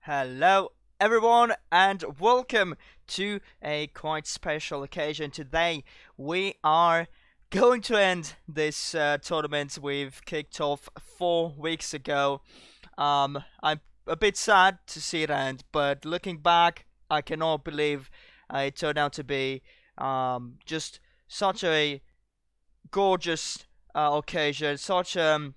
Hello, everyone, and welcome to a quite special occasion. Today, we are going to end this tournament we've kicked off 4 weeks ago. I'm a bit sad to see it end, but looking back, I cannot believe it turned out to be just such a gorgeous occasion, such a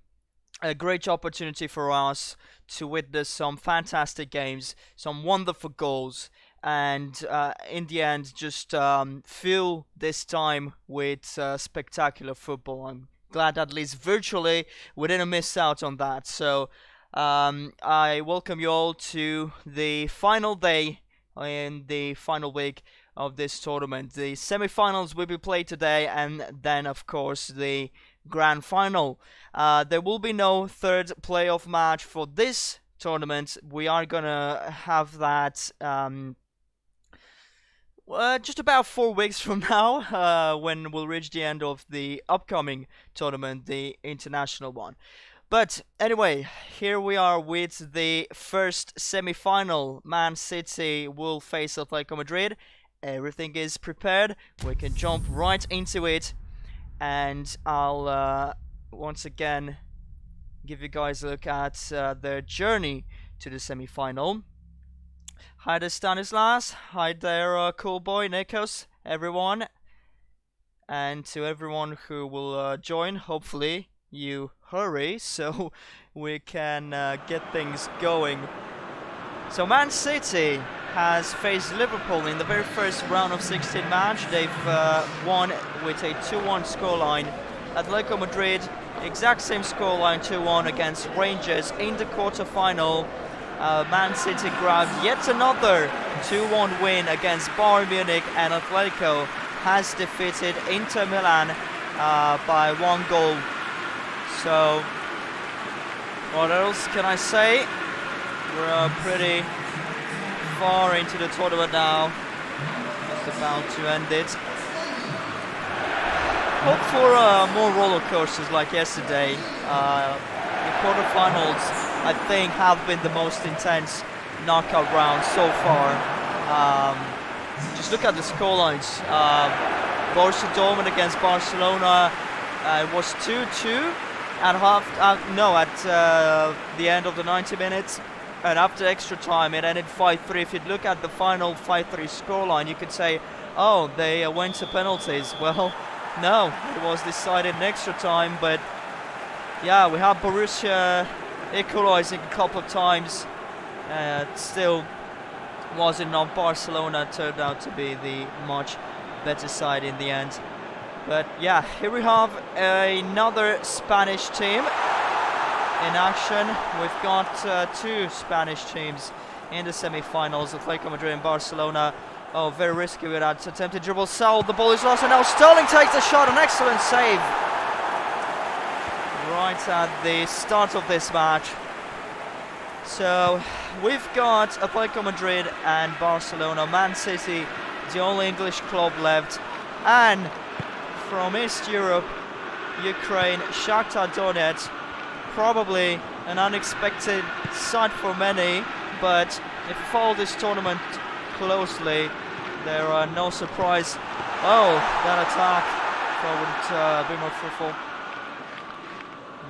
great opportunity for us to witness some fantastic games, some wonderful goals, and in the end, just fill this time with spectacular football. I'm glad at least virtually we didn't miss out on that. So I welcome you all to the final day in the final week of this tournament. The semi-finals will be played today, and then, of course, the grand final. There will be no third playoff match for this tournament. We are gonna have that just about 4 weeks from now, when we'll reach the end of the upcoming tournament, the international one. But anyway, here we are with the first semi-final. Man City will face Atletico Madrid. Everything is prepared. We can jump right into it, and I'll once again give you guys a look at their journey to the semi-final. Hi there, Stanislas. Hi there, cool boy, Nikos, everyone. And to everyone who will join, hopefully you hurry so we can get things going. So Man City has faced Liverpool in the very first round of 16 match. They've won with a 2-1 scoreline. Atletico Madrid, exact same scoreline, 2-1 against Rangers in the quarter-final. Man City grabbed yet another 2-1 win against Bayern Munich, and Atletico has defeated Inter Milan by 1 goal. So, what else can I say? We're pretty far into the tournament now. Just about to end it. Hope for more roller coasters like yesterday. The quarterfinals, I think, have been the most intense knockout round so far. Just look at the scorelines. Borussia Dortmund against Barcelona, it was 2-2 at the end of the 90 minutes. And after extra time, it ended 5-3. If you look at the final 5-3 scoreline, you could say, oh, they went to penalties. Well, no, it was decided in extra time. But yeah, we have Borussia equalizing a couple of times. Still wasn't enough. Barcelona turned out to be the much better side in the end. But yeah, here we have another Spanish team in action. We've got two Spanish teams in the semi-finals, Atletico Madrid and Barcelona. Oh, very risky with that attempted dribble. Saul, the ball is lost, and now Sterling takes the shot. An excellent save right at the start of this match. So we've got Atletico Madrid and Barcelona. Man City, the only English club left, and from East Europe, Ukraine, Shakhtar Donetsk. Probably an unexpected sight for many, but if you follow this tournament closely, there are no surprise. Oh, that attack would be more fruitful.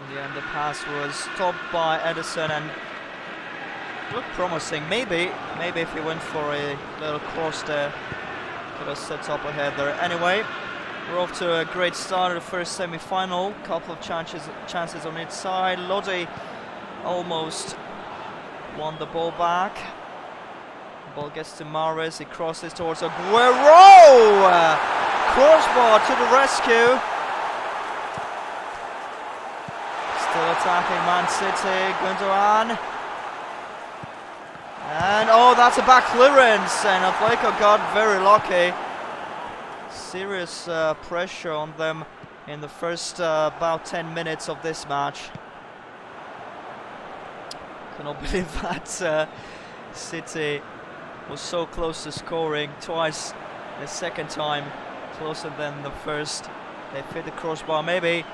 In the end, the pass was stopped by Edison and looked promising. Maybe if he went for a little cross there, could have set up a header. Anyway, we're off to a great start of the first semi-final. Couple of chances on each side. Lodi almost won the ball back. Ball gets to Mahrez. He crosses towards Aguero. Crossbar to the rescue. Still attacking Man City. Gundogan. And oh, that's a back clearance. And Atletico got very lucky. Serious pressure on them in the first about 10 minutes of this match. Cannot believe that City was so close to scoring twice. The second time closer than the first. They fit the crossbar. Maybe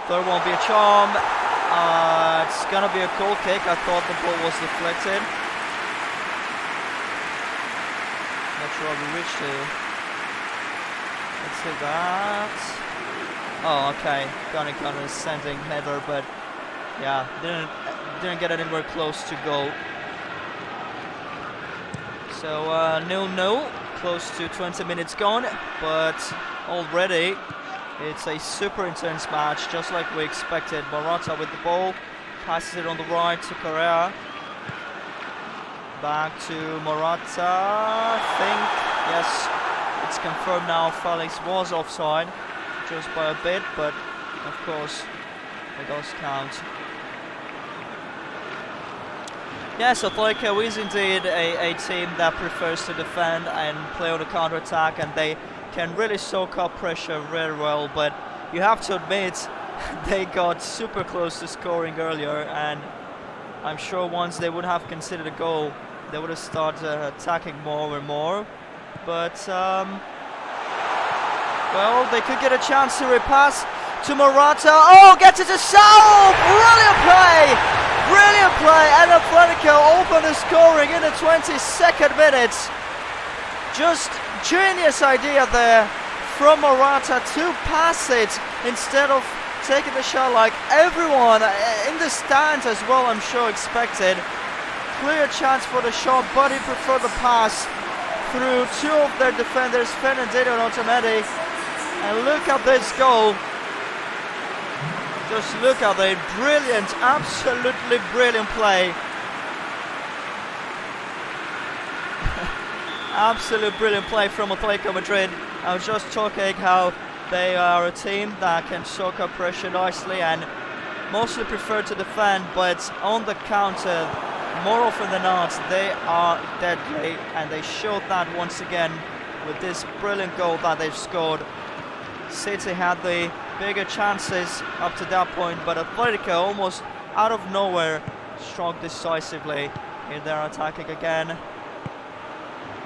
third one will be a charm. It's gonna be a goal kick. I thought the ball was deflected. Not sure we reached to. Let's see that. Oh, okay. Gunning kind of sending header, but yeah, didn't get anywhere close to goal. So 0-0, close to 20 minutes gone, but already it's a super intense match, just like we expected. Morata with the ball, passes it on the right to Correa. Back to Morata, I think, yes, it's confirmed now. Felix was offside, just by a bit, but of course it does count. Yes, Atleti is indeed a team that prefers to defend and play on the counter-attack, and they can really soak up pressure very well, but you have to admit they got super close to scoring earlier, and I'm sure once they would have considered a goal, they would have started attacking more and more. But, well, they could get a chance to repass to Morata. Oh, gets it to Saul! Brilliant play! Brilliant play! And Atletico open the scoring in the 22nd minute. Just genius idea there from Morata to pass it instead of taking the shot like everyone in the stands as well, I'm sure, expected. Clear chance for the shot, but he preferred the pass through two of their defenders, Fernandinho and Otamendi. And look at this goal. Just look at it. Brilliant, absolutely brilliant play. Absolute brilliant play from Atletico Madrid. I was just talking how they are a team that can soak up pressure nicely and mostly prefer to defend, but on the counter, more often than not, they are deadly, and they showed that once again with this brilliant goal that they've scored. City had the bigger chances up to that point, but Atletico almost out of nowhere struck decisively. Here they're attacking again.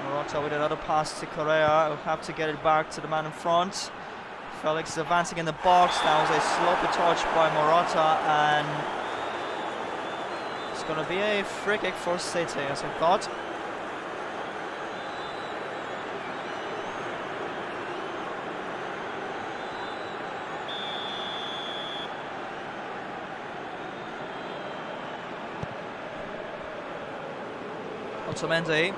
Morata with another pass to Correa, who have to get it back to the man in front. Felix is advancing in the box. That was a sloppy touch by Morata, and it's going to be a free kick for City, as I thought. Otamendi.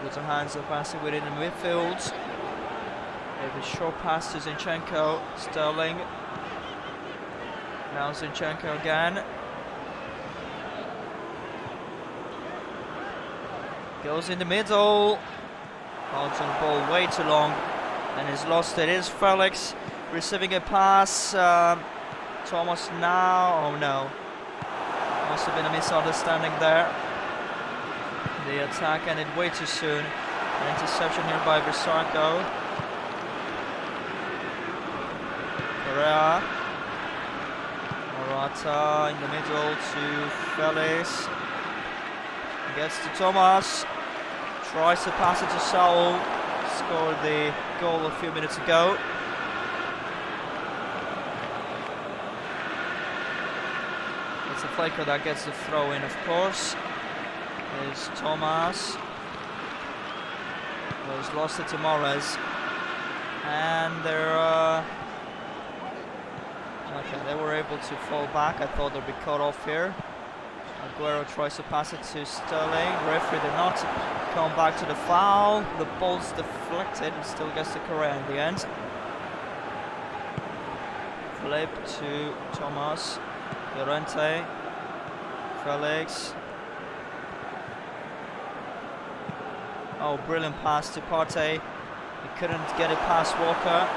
With her hands up, passing within the midfield. A short pass to Zinchenko. Sterling. Now Zinchenko again. Goes in the middle. Holds on the ball way too long and has lost it. Is Felix receiving a pass? Thomas now. Oh no. Must have been a misunderstanding there. The attack ended way too soon. An interception here by Bissarco. Correa. Morata in the middle to Felix. Gets to Thomas. Tries to pass it to Saul. Scored the goal a few minutes ago. It's a Atletico that gets the throw in, of course. Is Thomas. Was lost it to Morez. And they're okay, they were able to fall back. I thought they'd be cut off here. Aguero tries to pass it to Sterling. Referee did not come back to the foul. The ball's deflected and still gets to Correa in the end. Flip to Thomas. Llorente. Felix. Oh, brilliant pass to Partey. He couldn't get it past Walker.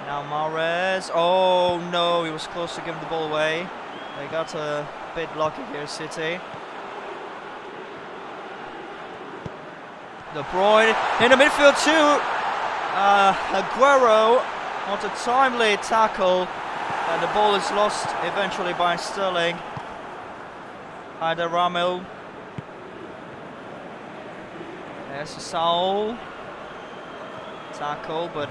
Now Mahrez. Oh no, he was close to giving the ball away. They got a bit lucky here, City. De Bruyne in the midfield too. Aguero on a timely tackle, and the ball is lost eventually by Sterling. Heider Ramil. There's Saul. Tackle, but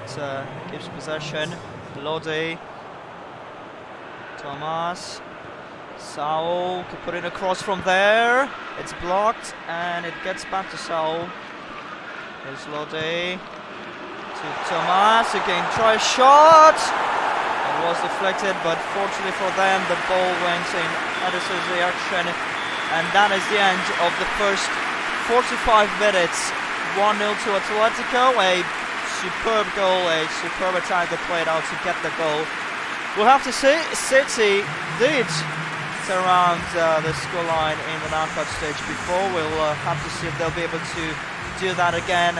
gives possession. Lodi. Thomas. Saul could put in a cross from there. It's blocked and it gets back to Saul. There's Lodi to Thomas. Again, try a shot. It was deflected, but fortunately for them, the ball went in Edison's reaction. And that is the end of the first 45 minutes. 1-0 to Atletico. A superb goal, a superb attack that played out to get the goal. We'll have to see. City did turn around the scoreline in the knockout stage before. We'll have to see if they'll be able to do that again.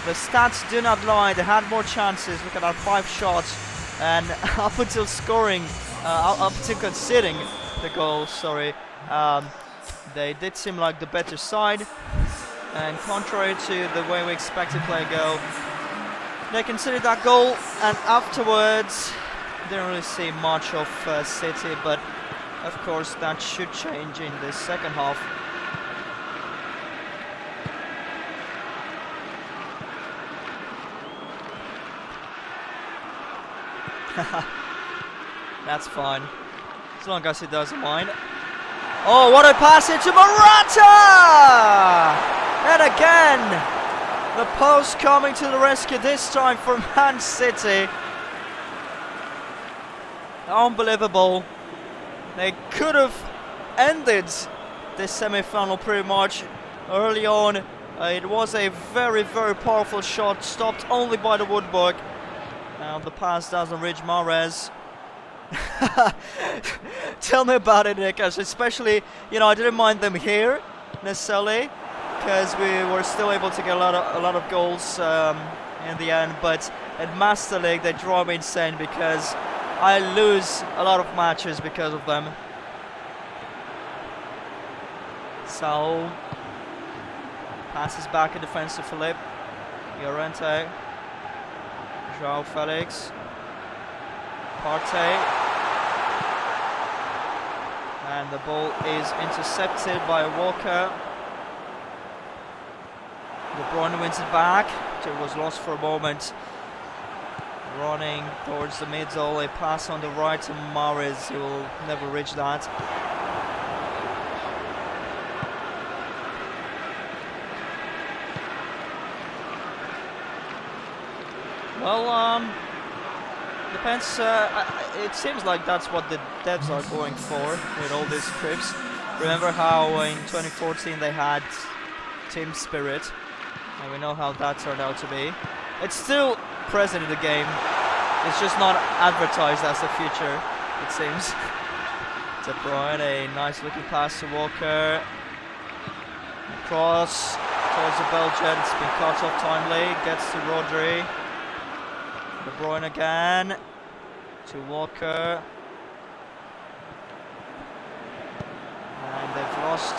The stats do not lie. They had more chances. Look at that, 5 shots, and up until scoring, up until conceding the goal, sorry, they did seem like the better side. And contrary to the way we expected play go, they conceded that goal, and afterwards didn't really see much of City, but of course that should change in the second half. That's fine, as long as he doesn't mind. Oh, what a pass into Morata! And again, the post coming to the rescue, this time from Man City. Unbelievable. They could have ended this semi-final pretty much early on. It was a very, very powerful shot, stopped only by the woodwork. Now the pass doesn't reach Mahrez. Tell me about it, Nick, especially, I didn't mind them here necessarily, because we were still able to get a lot of goals in the end, but at Master League they drive me insane because I lose a lot of matches because of them. Saul passes back in defense to Philippe. Llorente. João Felix. Partey. And the ball is intercepted by Walker. De Bruyne wins it back. It was lost for a moment. Running towards the middle, a pass on the right to Mahrez. He will never reach that. Well, depends. It seems like that's what the devs are going for with all these scripts. Remember how in 2014 they had Team Spirit, and we know how that turned out to be. It's still present in the game. It's just not advertised as the future, it seems. De Bruyne, a nice looking pass to Walker. Cross towards the Belgian. It's been cut off timely. Gets to Rodri. De Bruyne again to Walker. And they've lost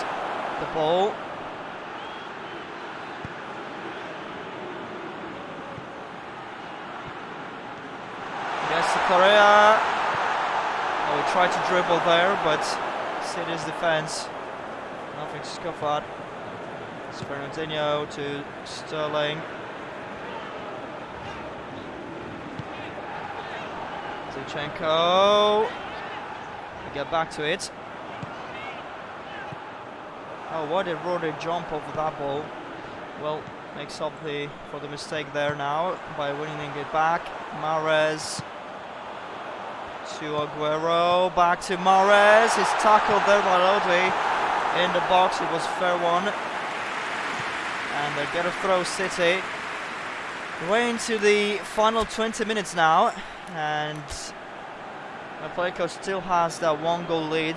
the ball. Gets to Correa. Oh, we tried to dribble there, but City's defense, nothing to scoff at. It's Fernandinho to Sterling. Zinchenko. We get back to it. Oh, why did Rodri jump over that ball? Well, makes up for the mistake there now by winning it back. Mahrez to Aguero, back to Mahrez. He's tackled there by Lodi in the box. It was a fair one. And they get a throw, City. Way into the final 20 minutes now, and Atletico still has that 1-goal lead.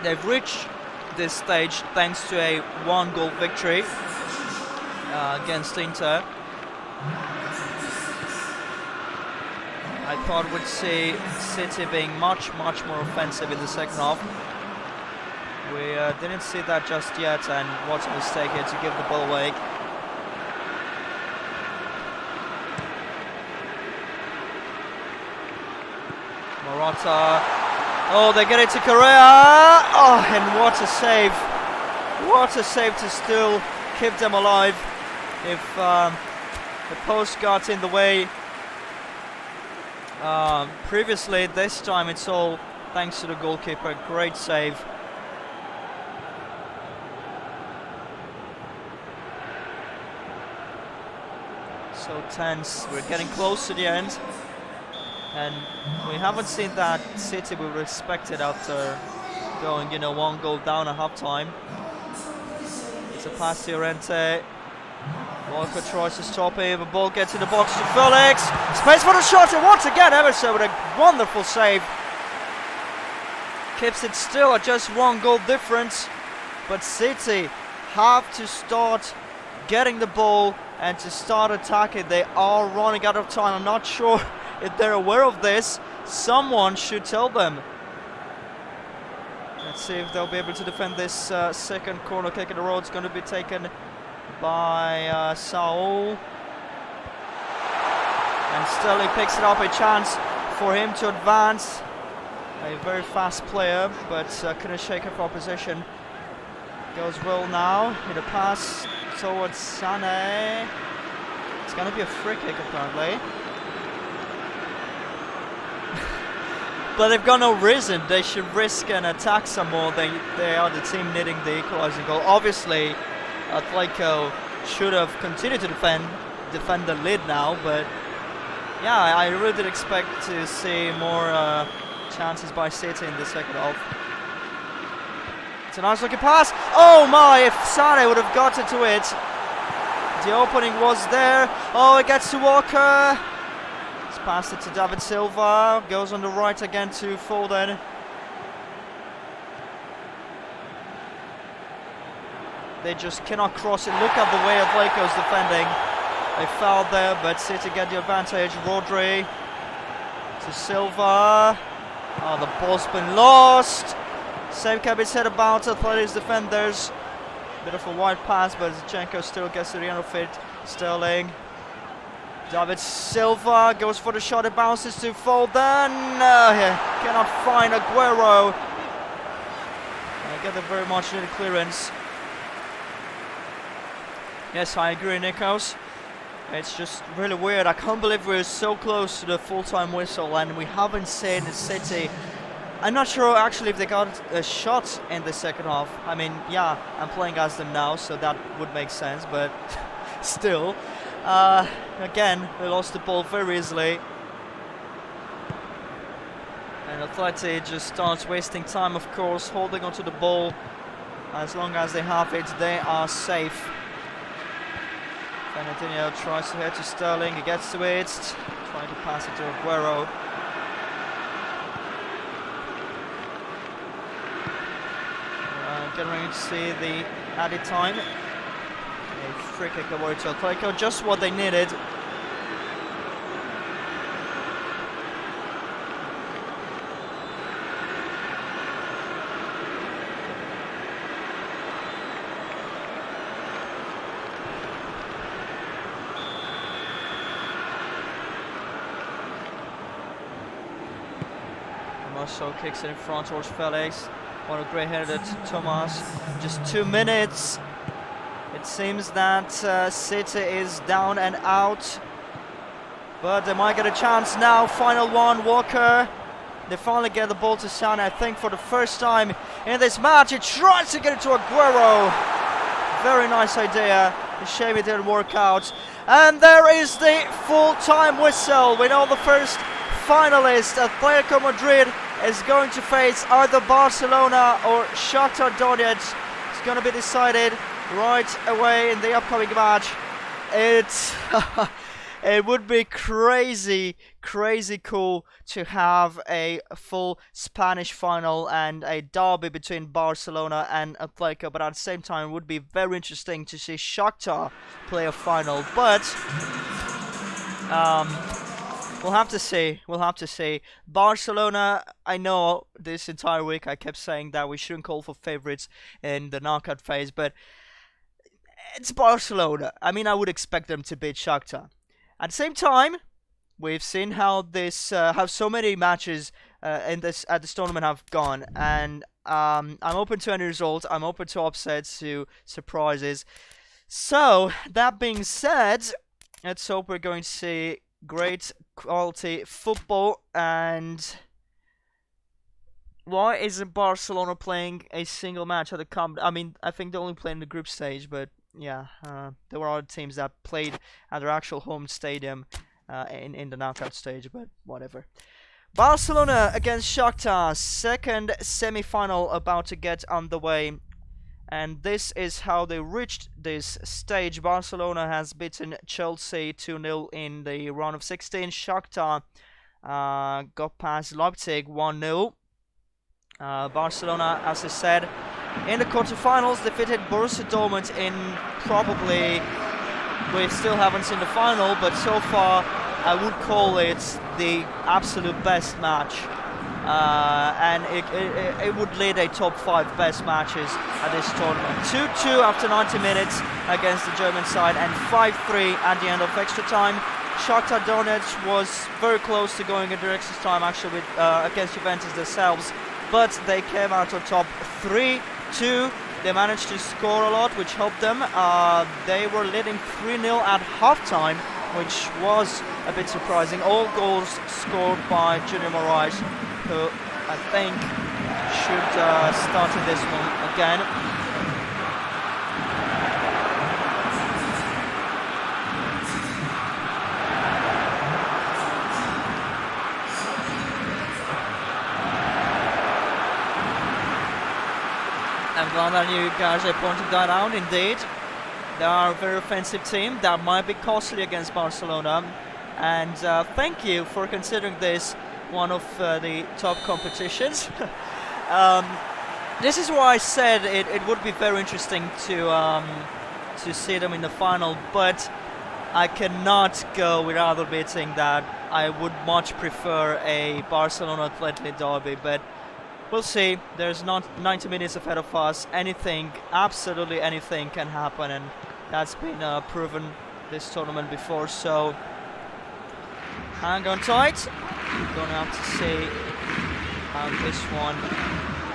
They've reached this stage thanks to a 1-goal victory against Inter. I thought we'd see City being much more offensive in the second half. We didn't see that just yet, and what a mistake here to give the ball away. Morata. Oh, they get it to Correa. Oh, and what a save. What a save to still keep them alive. If The post got in the way. Previously, this time it's all thanks to the goalkeeper. Great save. So tense. We're getting close to the end. And we haven't seen that City we respected after going, you know, 1 goal down at half-time. It's a pass to Llorente. Walker tries to stop him. The ball gets in the box to Felix. Space for the shot, and once again Emerson with a wonderful save. Keeps it still at just 1 goal difference. But City have to start getting the ball and to start attacking. They are running out of time. I'm not sure if they're aware of this. Someone should tell them. Let's see if they'll be able to defend this second corner kick in a row. It's going to be taken by Saul. And Sterling picks it up, a chance for him to advance. A very fast player, but couldn't shake off opposition. Goes well now in a pass towards Sané. It's going to be a free kick apparently. But they've got no reason. They should risk and attack some more. They are the team needing the equalising goal. Obviously, Atletico should have continued to defend the lead now. But yeah, I really did expect to see more chances by City in the second half. It's a nice looking pass. Oh my! If Sané would have gotten to it, the opening was there. Oh, it gets to Walker. Pass it to David Silva, goes on the right again to Foden. They just cannot cross it. Look at the way Atletico's defending. They fouled there, but City get the advantage. Rodri to Silva. Oh, the ball's been lost. Same can be said about Atleti's defenders. Bit of a wide pass, but Zinchenko still gets to the end of it. Sterling. David Silva goes for the shot, it bounces to Foden. Cannot find Aguero. Get the very much needed clearance. Yes, I agree, Nikos. It's just really weird. I can't believe we're so close to the full-time whistle and we haven't seen City. I'm not sure actually if they got a shot in the second half. I mean, yeah, I'm playing as them now, so that would make sense, but still. Again, they lost the ball very easily. And Atleti just starts wasting time, of course, holding onto the ball. As long as they have it, they are safe. Fernandinho tries to head to Sterling, he gets to it, trying to pass it to Aguero. Getting ready to see the added time. A free kick away to Atletico, just what they needed. Marcel kicks it in front towards Felix. What a great header to Thomas. Just 2 minutes. It seems that City is down and out. But they might get a chance now. Final one, Walker. They finally get the ball to Sané, I think for the first time in this match. He tries to get it to Aguero. Very nice idea. A shame it didn't work out. And there is the full-time whistle. We know the first finalist, Atletico Madrid, is going to face either Barcelona or Shakhtar Donetsk. It's going to be decided right away in the upcoming match. It would be crazy cool to have a full Spanish final and a derby between Barcelona and Atletico, but at the same time it would be very interesting to see Shakhtar play a final. But we'll have to see. Barcelona, I know this entire week I kept saying that we shouldn't call for favorites in the knockout phase, but it's Barcelona. I mean, I would expect them to beat Shakhtar. At the same time, we've seen how so many matches at this tournament have gone, and I'm open to any result. I'm open to upsets, to surprises. So that being said, let's hope we're going to see great quality football. And why isn't Barcelona playing a single match at the I mean, I think they only played in the group stage, but yeah, there were other teams that played at their actual home stadium in the knockout stage, but whatever. Barcelona against Shakhtar, second semi-final about to get underway. And this is how they reached this stage. Barcelona has beaten Chelsea 2-0 in the round of 16. Shakhtar got past Leipzig 1-0. Barcelona, as I said, in the quarterfinals defeated Borussia Dortmund in probably, we still haven't seen the final, but so far I would call it the absolute best match. And it would lead a top 5 best matches at this tournament. 2-2 after 90 minutes against the German side, and 5-3 at the end of extra time. Shakhtar Donetsk was very close to going into extra time actually with, against Juventus themselves, but they came out on top 3-2. They managed to score a lot, which helped them. They were leading 3-0 at halftime, which was a bit surprising. All goals scored by Junior Moraes, who I think should start in this one again. I'm glad that you guys have pointed that out. Indeed, they are a very offensive team that might be costly against Barcelona, and thank you for considering this one of the top competitions. This is why I said it would be very interesting to see them in the final, but I cannot go without admitting that I would much prefer a Barcelona-Atleti derby, but we'll see. There's not 90 minutes ahead of us. Anything, absolutely anything can happen, and that's been proven this tournament before, so hang on tight. We're going to have to see how this one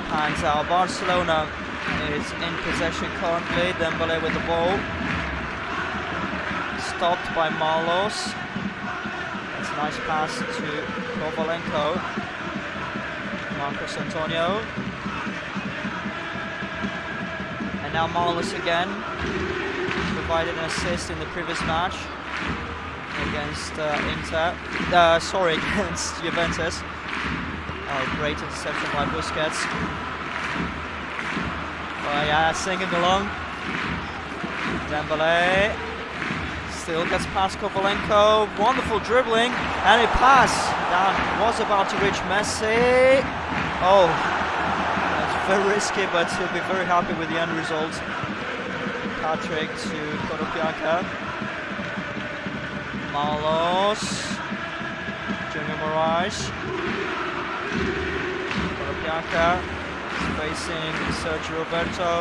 pans out. Barcelona is in possession currently. Dembele with the ball. Stopped by Marlos. It's a nice pass to Kovalenko. Marcos Antonio. And now Marlos again. Provided an assist in the previous match against against Juventus. Oh, great interception by Busquets. Oh yeah, singing along. Dembele still gets past Kovalenko. Wonderful dribbling, and a pass that was about to reach Messi. Oh, that's very risky, but he'll be very happy with the end result. Patrick to Corocus. Marlos. Junior Moraes. Corocus facing Sergio Roberto.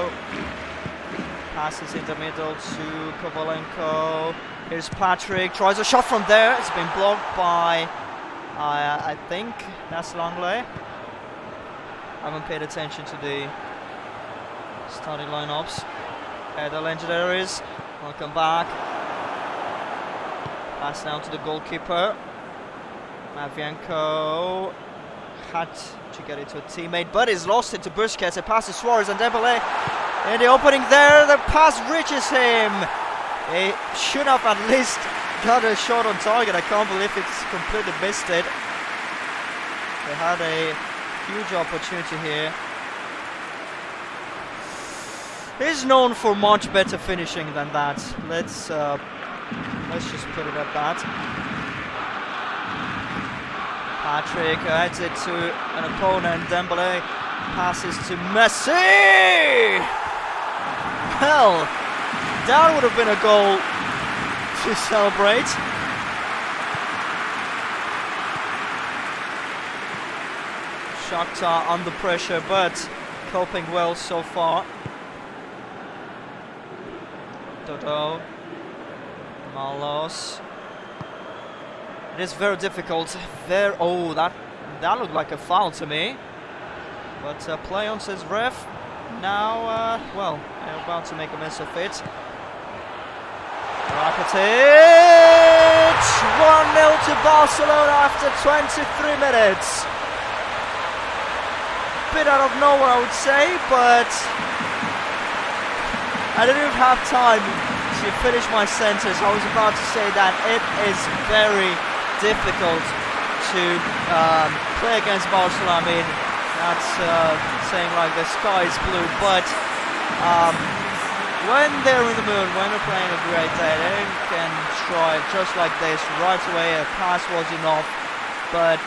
Passes in the middle to Kovalenko. Here's Patrick. Tries a shot from there. It's been blocked by, I think that's Langley. I haven't paid attention to the starting lineups. The legendaries. Welcome back. Pass down to the goalkeeper. Mavienko had to get it to a teammate, but he's lost it to Busquets. It passes Suarez and Dembele in the opening there. The pass reaches him. He should have at least got a shot on target. I can't believe it's completely missed it. They had a huge opportunity here. He's known for much better finishing than that. Let's just put it at that. Patrick adds it to an opponent. Dembele passes to Messi. Well, that would have been a goal to celebrate. Shakhtar under pressure, but coping well so far. Dodo, Marlos. It is very difficult. Oh, that looked like a foul to me. But play on, says ref. Now, well, they're about to make a mess of it. Rakitic! to Barcelona after 23 minutes. Bit out of nowhere, I would say, but I didn't even have time to finish my sentence. I was about to say that it is very difficult to play against Barcelona. I mean, that's saying like the sky is blue, but when they're in the mood, when they're playing a great day, they can strike just like this right away. A pass was enough, but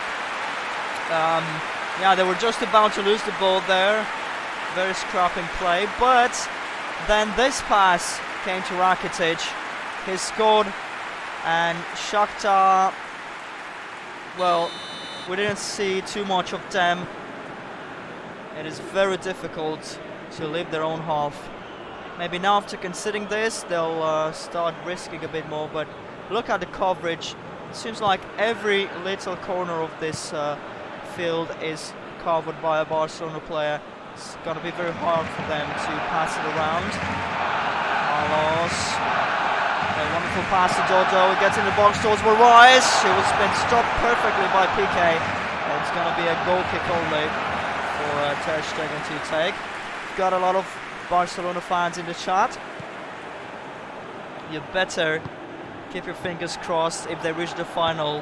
yeah, they were just about to lose the ball there. Very scrapping play, but then this pass came to Rakitic. He scored, and Shakhtar, well, we didn't see too much of them. It is very difficult to leave their own half. Maybe now after conceding this, they'll start risking a bit more, but look at the coverage. It seems like every little corner of this field is covered by a Barcelona player. It's going to be very hard for them to pass it around. Carlos, a wonderful pass to Dodo. He gets in the box towards Moraes. It was been stopped perfectly by Piqué. It's going to be a goal kick only for Ter Stegen to take. Got a lot of Barcelona fans in the chat. You better keep your fingers crossed if they reach the final,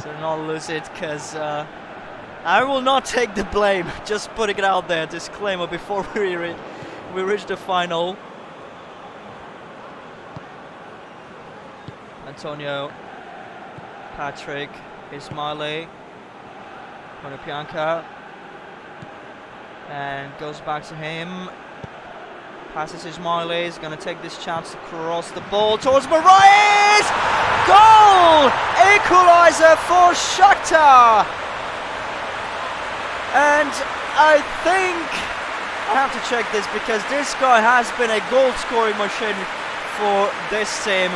so not lose it, because I will not take the blame. Just putting it out there, disclaimer before we reach the final. Antonio, Patrick, Ismaili, Konopianka, and goes back to him. Passes Ismaili, he's going to take this chance to cross the ball towards Moraes! Goal! Equaliser for Shakhtar! And I think I have to check this, because this guy has been a goal scoring machine for this team.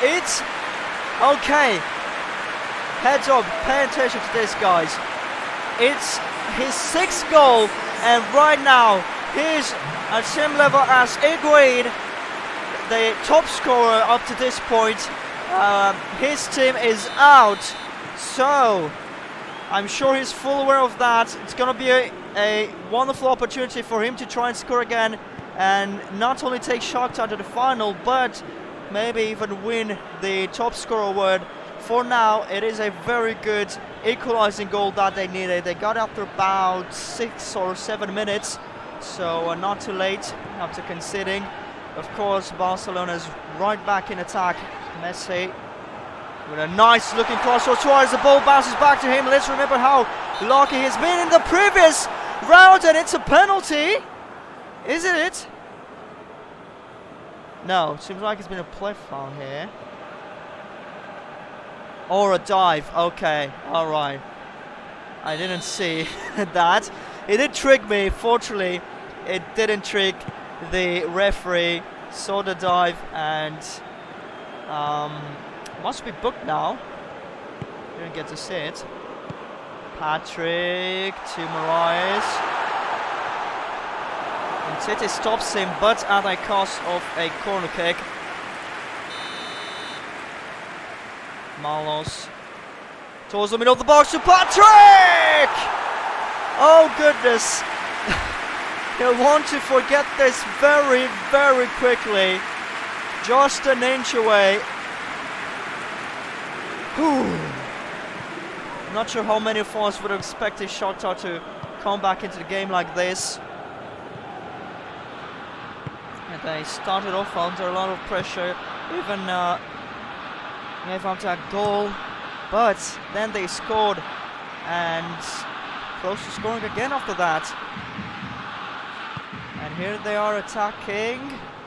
It's okay. Heads up, pay attention to this, guys. It's his 6th goal, and right now he's at same level as Higuain, the top scorer up to this point. His team is out, so I'm sure he's full aware of that. It's going to be a wonderful opportunity for him to try and score again, and not only take Shakhtar to the final, but maybe even win the top scorer award. For now, it is a very good equalizing goal that they needed. They got after about 6 or 7 minutes, so not too late after conceding. Of course, Barcelona's right back in attack. Messi with a nice looking cross for Suarez. The ball bounces back to him. Let's remember how lucky he's been in the previous round, and it's a penalty. Isn't it? No, it seems like it's been a play foul here. Or a dive. Okay, alright. I didn't see that. It did trick me. Fortunately, it didn't trick the referee. Saw the dive, and must be booked now. Didn't get to see it. Patrick to Moraes. And City stops him, but at a cost of a corner kick. Malos towards the middle of the box to Patrick! Oh goodness! He'll want to forget this very, very quickly. Just an inch away. Whew. Not sure how many of us would have expected Shakhtar to come back into the game like this. And they started off under a lot of pressure, even gave up that goal, but then they scored, and close to scoring again after that. And here they are attacking,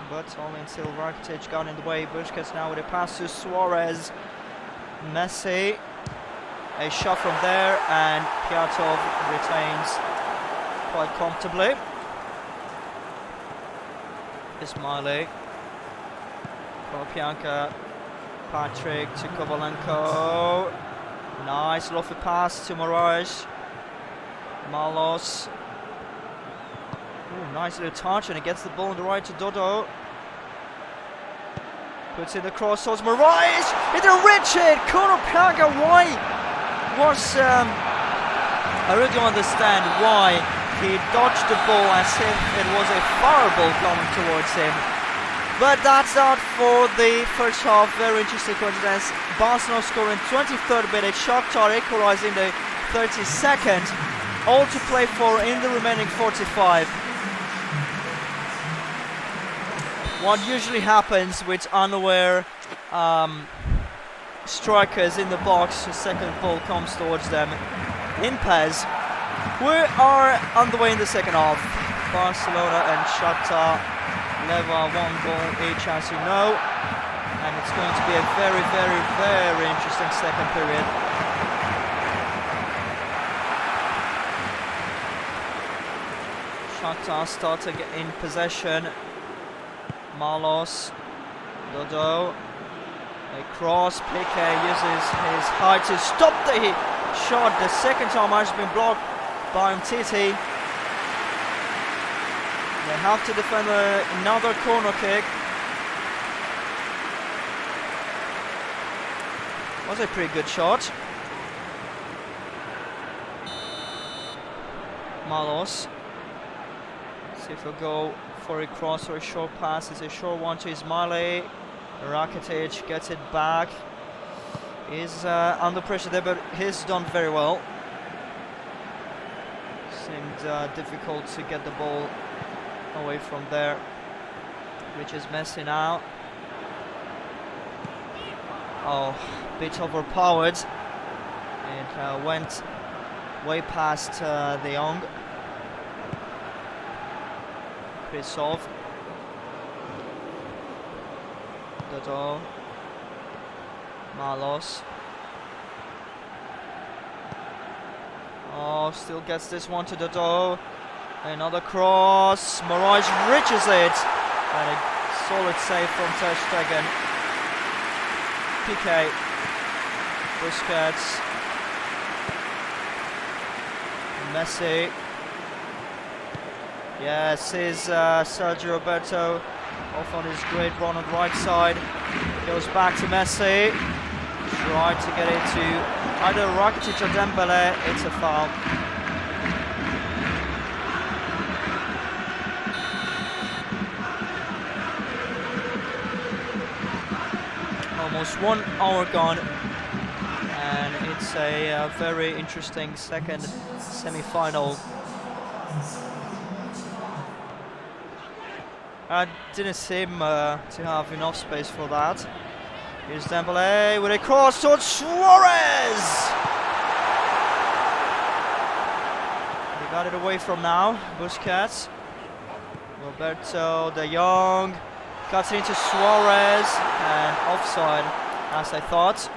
but only until Rakitic got in the way. Busquets now with a pass to Suarez. Messi, a shot from there, and Piatov retains quite comfortably. Ismaili, Konopianka, Patrick to Kovalenko. Nice lofty pass to Moraes. Malos. Ooh, nice little touch, and he gets the ball on the right to Dodo. Puts in the cross towards Moraes. It reached it. Corocus, why was I really don't understand why he dodged the ball as if it was a foul ball coming towards him. But that's out for the first half. Very interesting coincidence. Barcelona scoring 23rd minute. Shakhtar equalising the 32nd. All to play for in the remaining 45. What usually happens with unaware strikers in the box, the second ball comes towards them in pass. We are on the way in the second half. Barcelona and Shakhtar level 1 goal each, as you know, and it's going to be a very, very, very interesting second period. Shakhtar starting in possession. Marlos, Dodo, a cross. Piqué uses his height to stop the shot. The second time has been blocked by Umtiti. They have to defend another corner kick. Was a pretty good shot. Marlos. See if he'll go for a cross or a short pass. It's a short one to Ismaili. Rakitic gets it back. He's under pressure there, but he's done very well. Seemed difficult to get the ball away from there. Reaches Messi now. Oh, bit overpowered. It went way past De Jong. Krisov. Dodo. Marlos. Oh, still gets this one to Dodo. Another cross. Moraes reaches it. And a solid save from Ter Stegen. Piqué. Busquets. Messi. Yes, is Sergio Roberto off on his great run on the right side. Goes back to Messi. Tried to get it to either Rakitic or Dembele. It's a foul. Almost 1 hour gone. And it's a very interesting second semi-final. Didn't seem to have enough space for that. Here's Dembele with a cross towards Suarez! They got it away from now. Busquets. Roberto, De Jong. Cuts it into Suarez. And offside, as I thought.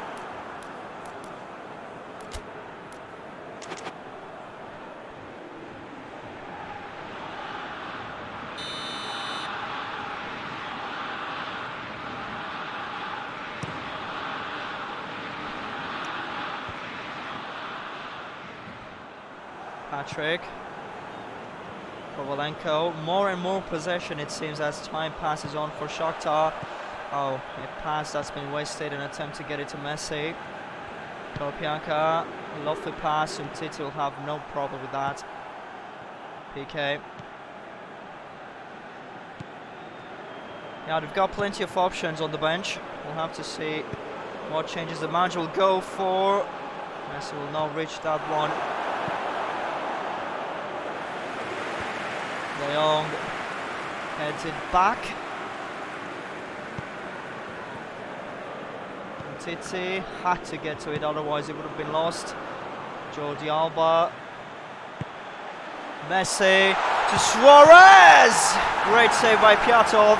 Patrick. Kovalenko. More and more possession, it seems, as time passes on for Shakhtar. Oh, a pass that's been wasted, an attempt to get it to Messi. Kopianka, lovely pass, and Titi will have no problem with that. PK. Yeah, they've got plenty of options on the bench. We'll have to see what changes the manager will go for. Messi will not reach that one. De Jong heads it back. Titi had to get to it, otherwise it would have been lost. Jordi Alba. Messi to Suarez! Great save by Piatov.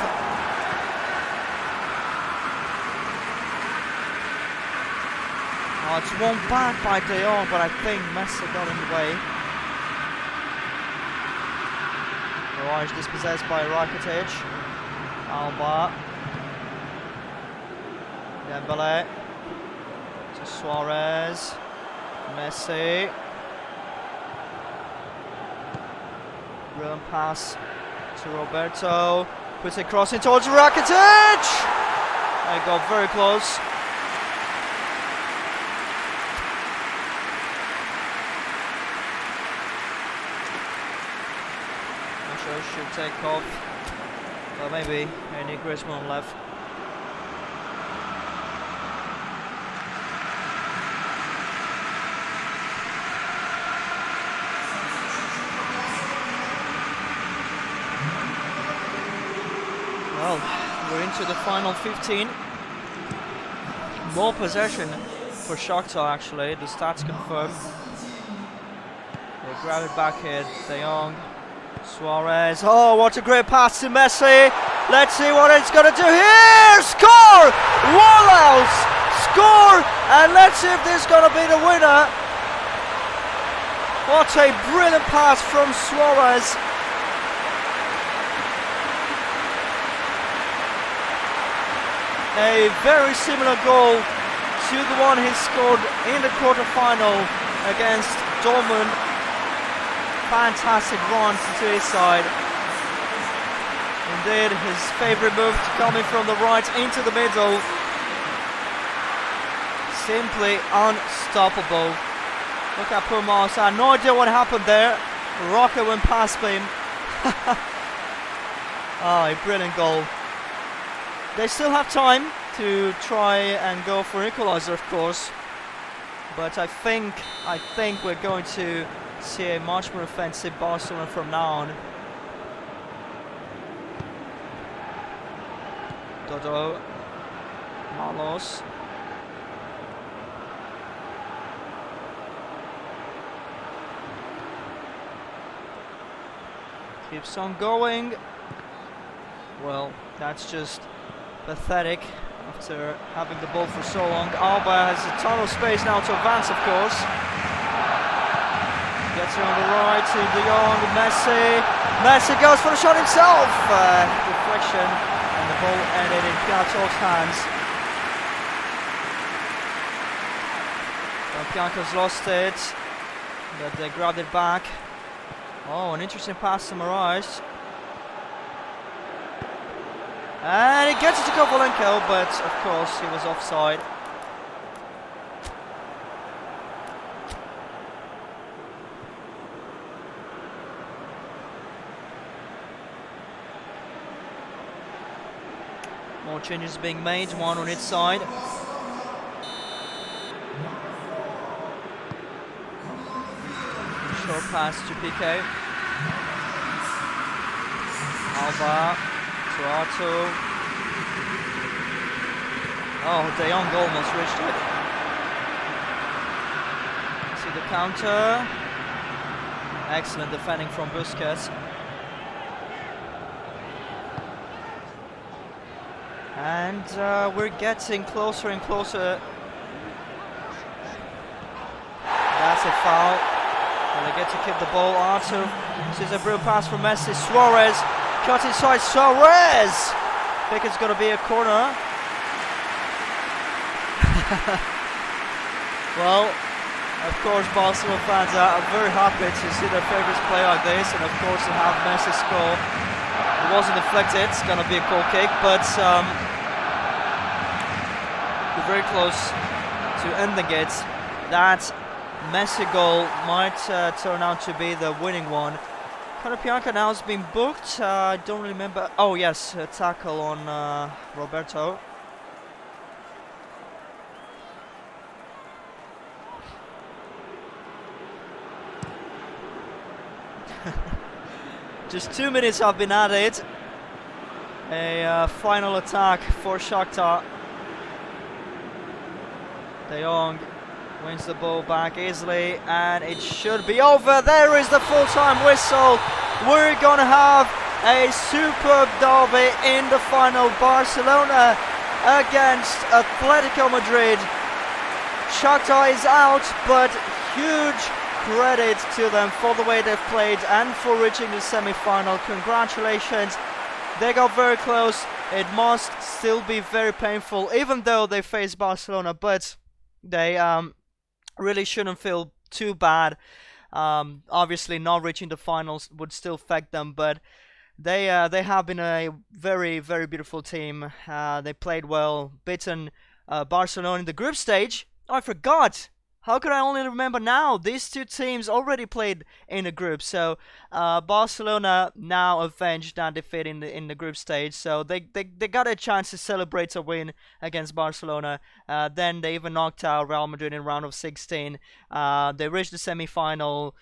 Oh, it's won back by De Jong, but I think Messi got in the way. Mirage dispossessed by Rakitic. Alba. Dembele. To Suarez. Messi. Brilliant pass to Roberto. Puts a cross in towards Rakitic! A got very close. Not sure should take off, but maybe any Griezmann left. Well, we're into the final 15. More possession for Shakhtar actually, the stats confirm. They grab it back here, De Jong, Suarez. Oh, what a great pass to Messi. Let's see what it's gonna do here. Score! Rollouts! Score! And let's see if this is gonna be the winner. What a brilliant pass from Suarez. A very similar goal to the one he scored in the quarter-final against Dortmund. Fantastic run to his side. Indeed, his favourite move coming from the right into the middle. Simply unstoppable. Look at poor Mars. I had no idea what happened there. Rocket went past him. Oh, a brilliant goal. They still have time to try and go for equalizer, of course, but I think we're going to see a much more offensive Barcelona from now on. Dodo, Marlos. Keeps on going. Well, that's just pathetic after having the ball for so long. Alba has a ton of space now to advance, of course. Gets it on the right to De Jong, Messi. Messi goes for the shot himself. Deflection, and the ball ended in Piato's hands. Pianco's lost it, but they grabbed it back. Oh, an interesting pass to Moraes. And he gets it to Kovalenko, but of course he was offside. More changes being made, one on each side. Short pass to Piqué. Alba. Arto. Oh, De Jong almost reached it. See the counter. Excellent defending from Busquets. And we're getting closer and closer. That's a foul. And they get to keep the ball. Arto sees a brilliant pass from Messi. Suarez. Cut inside Suarez! I think it's going to be a corner. Well, of course, Barcelona fans are very happy to see their favourites play like this, and of course to have Messi score. It wasn't deflected, it's going to be a goal kick, but we're very close to ending it. That Messi goal might turn out to be the winning one. Pianco now has been booked. I don't remember. Oh yes, a tackle on Roberto. Just 2 minutes have been added. A final attack for Shakhtar. De Jong wins the ball back easily, and it should be over. There is the full-time whistle. We're gonna have a superb derby in the final. Barcelona against Atletico Madrid. Shakhtar is out, but huge credit to them for the way they've played and for reaching the semi-final. Congratulations. They got very close. It must still be very painful, even though they face Barcelona, but they really shouldn't feel too bad. Obviously not reaching the finals would still affect them, but They have been a very very beautiful team. They played well, beaten Barcelona in the group stage. Oh, I forgot. How could I only remember now? These two teams already played in a group, so Barcelona now avenged that defeat in the group stage. So they got a chance to celebrate a win against Barcelona. Then they even knocked out Real Madrid in round of 16. They reached the semi-final.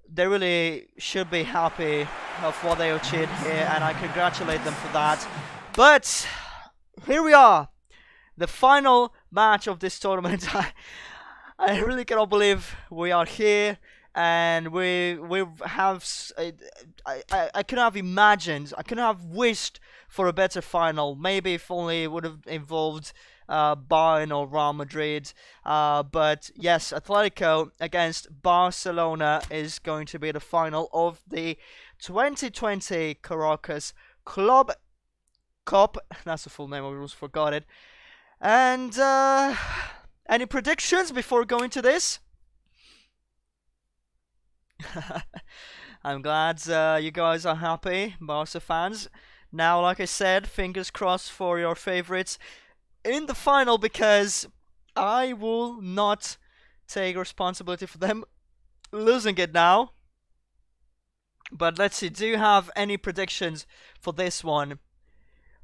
They really should be happy of what they achieved here, and I congratulate them for that. But here we are, the final match of this tournament. I really cannot believe we are here, and we have. I couldn't have imagined. I couldn't have wished for a better final. Maybe if only it would have involved Bayern or Real Madrid. But yes, Atletico against Barcelona is going to be the final of the 2020 Corocus Club Cup. That's the full name. I almost forgot it. And any predictions before going to this? I'm glad you guys are happy, Barca fans. Now, like I said, fingers crossed for your favorites in the final, because I will not take responsibility for them losing it now. But let's see, do you have any predictions for this one?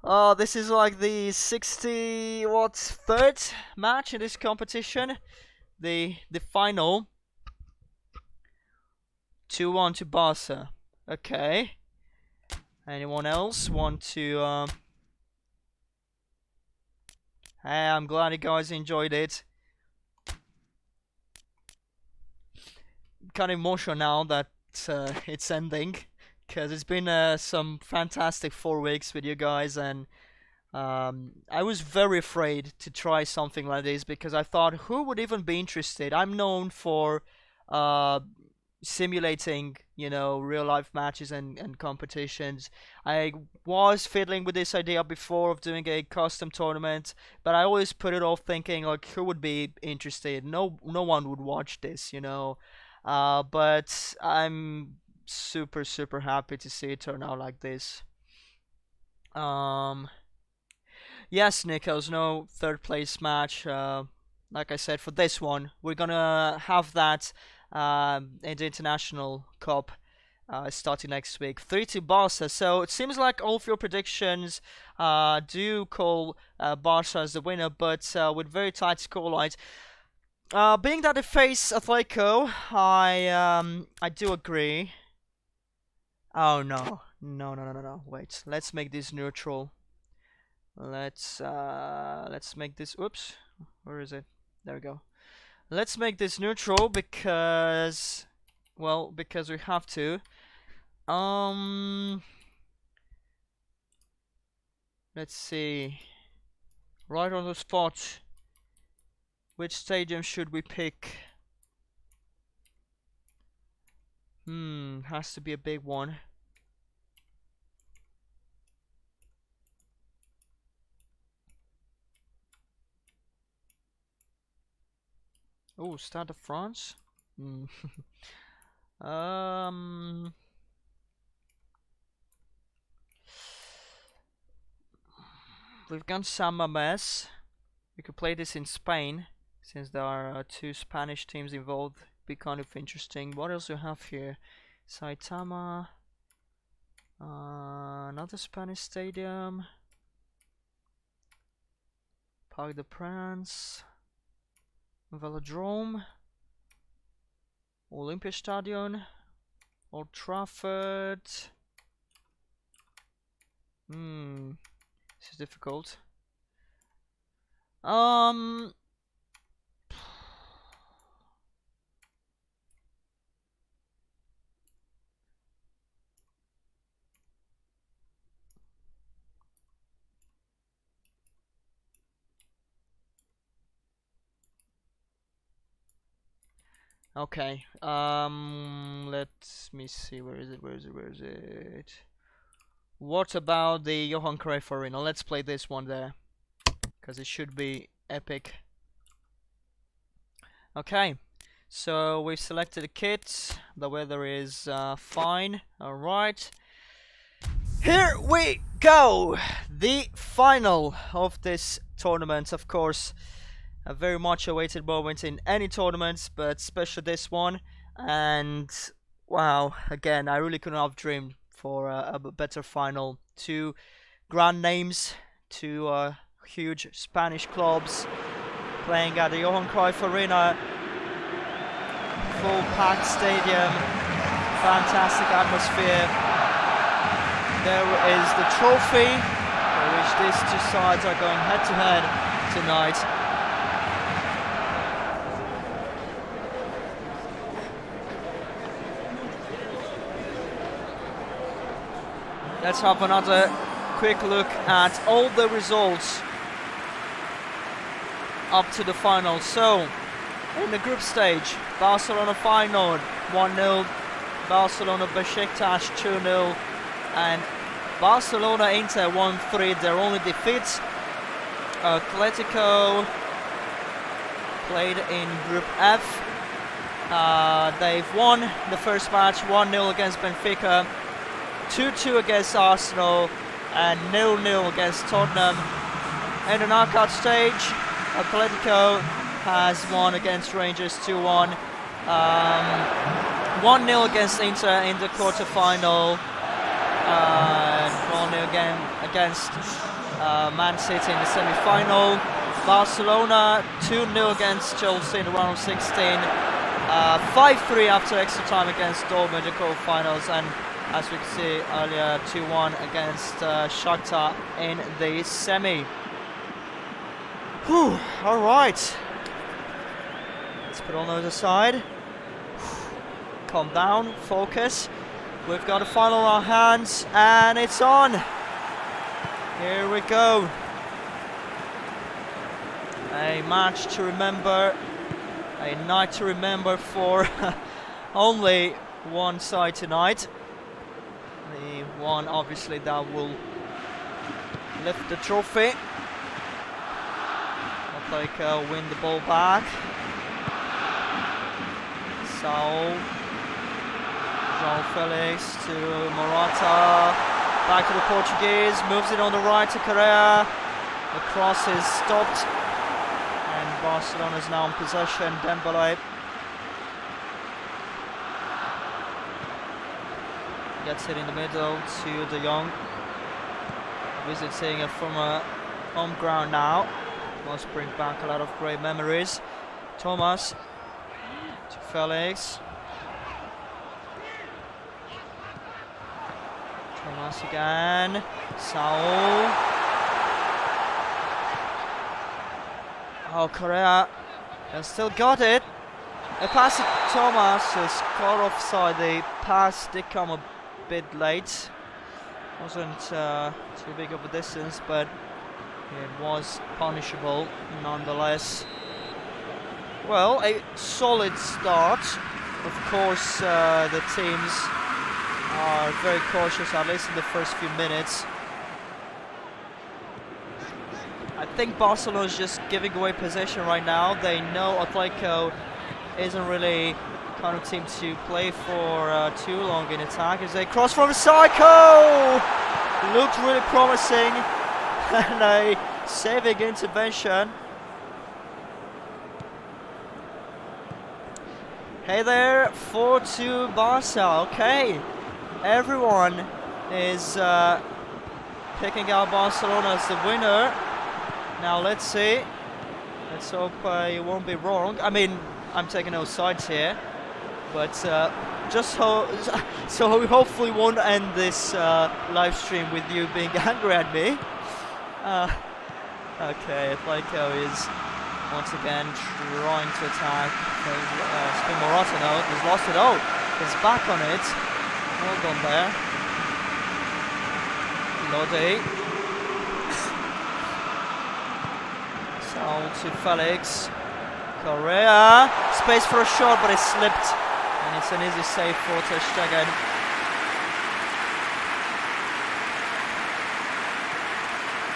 Oh, this is like the 3rd match in this competition. The final. 2-1 to Barca. Okay. Anyone else want to Hey, I'm glad you guys enjoyed it. Kind of emotional now that it's ending, because it's been some fantastic 4 weeks with you guys, and I was very afraid to try something like this, because I thought, who would even be interested? I'm known for simulating, real life matches and competitions. I was fiddling with this idea before of doing a custom tournament, but I always put it off, thinking like, who would be interested? No one would watch this. But I'm super happy to see it turn out like this. Yes, Nikos, no 3rd place match. Like I said, for this one, we're gonna have that in the International Cup starting next week. 3-2 Barca. So it seems like all of your predictions do call Barca as the winner, but with very tight scorelines. Being that they face Atletico, I do agree. Oh no. Wait, let's make this neutral. Let's make this. Oops, where is it? There we go. Let's make this neutral because, well, because we have to. Let's see. Right on the spot. Which stadium should we pick? Has to be a big one. Oh, Stade de France. We've got San Mamés. We could play this in Spain, since there are 2 Spanish teams involved. Be kind of interesting. What else do we have here? Saitama. Another Spanish stadium. Parc des Princes. Velodrome. Olympiastadion. Old Trafford. This is difficult. Okay. Let me see. Where is it? What about the Johan Cruyff Arena? Let's play this one there, because it should be epic. Okay. So we've selected a kit. The weather is fine. Alright. Here we go! The final of this tournament, of course. A very much awaited moment in any tournament, but especially this one. And wow, again, I really couldn't have dreamed for a better final. Two grand names, two huge Spanish clubs playing at the Johan Cruyff Arena. Full packed stadium, fantastic atmosphere. There is the trophy, for which these two sides are going head to head tonight. Let's have another quick look at all the results up to the final. So, in the group stage, Barcelona Feyenoord 1-0, Barcelona Besiktas 2-0, and Barcelona Inter 1-3, their only defeats. Atletico played in Group F. They've won the first match 1-0 against Benfica, 2-2 against Arsenal, and 0-0 against Tottenham. In the knockout stage, Atletico has won against Rangers 2-1, 1-0 against Inter in the quarter-final, 1-0 again against Man City in the semi-final. Barcelona 2-0 against Chelsea in the round of 16, 5-3 after extra time against Dortmund in the quarter-finals, and as we can see earlier, 2-1 against Shakhtar in the semi. Whew, alright. Let's put all those aside. Calm down, focus. We've got a final in our hands, and it's on. Here we go. A match to remember, a night to remember for only one side tonight. The one, obviously, that will lift the trophy. Atletico win the ball back. Saul, João Felix to Morata, back to the Portuguese, moves it on the right to Correa. The cross is stopped, and Barcelona is now in possession. Dembele gets it in the middle to De Jong, visiting a former home ground now. Must bring back a lot of great memories. Thomas to Felix. Thomas again. Saul. Oh, Correa has still got it. A pass to Thomas is caught offside. The pass did come a bit late. Wasn't too big of a distance, but it was punishable nonetheless. Well, a solid start. Of course, the teams are very cautious, at least in the first few minutes. I think Barcelona is just giving away possession right now. They know Atletico isn't really kind of team to play for too long in attack. As they cross from Psycho! Looked really promising. And a saving intervention. Hey there, 4-2 Barca. Okay, everyone is picking out Barcelona as the winner. Now let's see. Let's hope you won't be wrong. I mean, I'm taking no sides here, but just so we hopefully won't end this live stream with you being angry at me. Okay, Atletico is once again trying to attack. Spin Morata now, he's lost it. Oh, he's back on it. Well done there. Lodi. Saul to Felix. Correa. Space for a shot, but it slipped. And it's an easy save for Ter Stegen.